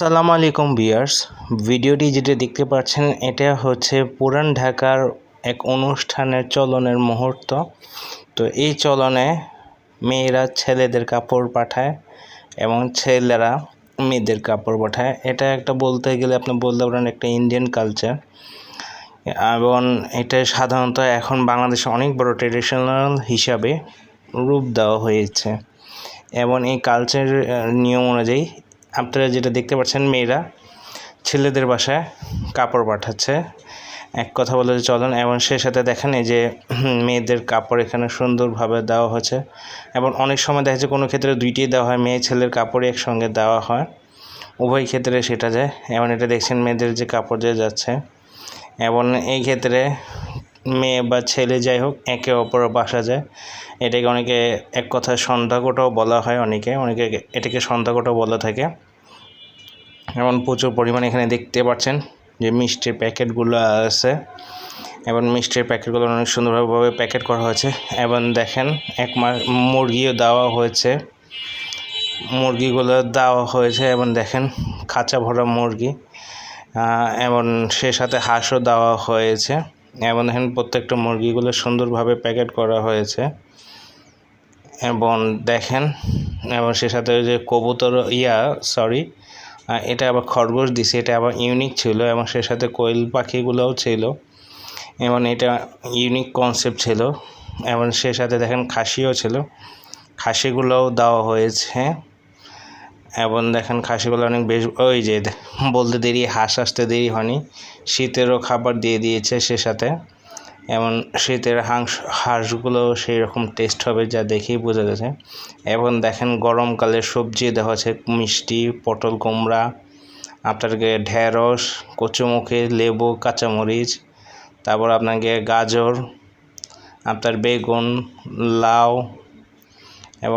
আসসালামু আলাইকুম ভিউয়ার্স, ভিডিওটি যেটা দেখতে পাচ্ছেন এটা হচ্ছে পুরান ঢাকার এক অনুষ্ঠানের চলনের মুহূর্ত। তো এই চলনে মেয়েরা ছেলেদের কাপড় পাঠায় এবং ছেলেরা মেয়েদের কাপড় পাঠায়। এটা একটা বলতে গেলে আপনি বলতে পারেন একটা ইন্ডিয়ান কালচার, এবং এটা সাধারণত এখন বাংলাদেশে অনেক বড় ট্রেডিশনাল হিসাবে রূপ দেওয়া হয়েছে। এবং এই কালচার নিয়ম অনুযায়ী আপনারা যেটা দেখতে পাচ্ছেন, মেয়েরা ছেলেদের বাসায় কাপড় পাঠাচ্ছে, এক কথা বলে চলেন। এবং সে সাথে দেখেন এই যে মেয়েদের কাপড় এখানে সুন্দরভাবে দেওয়া হচ্ছে, এবং অনেক সময় দেখা যাচ্ছে কোনো ক্ষেত্রে দুইটি দেওয়া হয়, মেয়ে ছেলের কাপড় একসঙ্গে দেওয়া হয়, উভয় ক্ষেত্রে সেটা যায়। এবং এটা দেখছেন মেয়েদের যে কাপড় যে যাচ্ছে, এবং এই ক্ষেত্রে মেয়ে বা ছেলে যাই হোক একে অপরের বাসা যায়। এটাকে অনেকে এক কথায় সন্ধ্যাকোটাও বলা হয়, অনেকে এটাকে সন্ধ্যাকোটাও বলা থাকে। এবং প্রচুর পরিমাণে এখানে দেখতে পাচ্ছেন যে মিষ্টির প্যাকেটগুলো আছে, এবং মিষ্টির প্যাকেটগুলো অনেক সুন্দরভাবে প্যাকেট করা হয়েছে। এবং দেখেন মুরগিও দেওয়া হয়েছে, এবং দেখেন খাঁচা ভরা মুরগি, এবং সে সাথে হাঁসও দেওয়া হয়েছে। এবং দেখেন প্রত্যেকটা মুরগিগুলো সুন্দরভাবে প্যাকেট করা হয়েছে। এবং দেখেন, এবং সে সাথে যে কবুতর এটা আবার খরগোশ দিছে, এটা আবার ইউনিক ছিল। এবং সে সাথে কোয়েল পাখিগুলোও ছিল, এবং এটা ইউনিক কনসেপ্ট ছিল। এবং সে সাথে দেখেন খাসিও ছিল, খাসিগুলোও দেওয়া হয়েছে। এবং দেখেন খাসিগুলো অনেক বেশ, ওই যে বলতে দেরি, হাঁস আসতে দেরি হয়নি, শীতেরও খাবার দিয়ে দিয়েছে সে সাথে। এবং শীতের হাঁসগুলো সেই রকম টেস্ট হবে যা দেখেই বোঝা যাচ্ছে। এবং দেখেন গরমকালের সবজি দেওয়া আছে, মিষ্টি, পটল, কুমড়া, আপনাকে ঢেঁড়স, কচুমুখী, লেবু, কাঁচামরিচ, তারপর আপনাকে গাজর, আপনার বেগুন, লাউ, এবং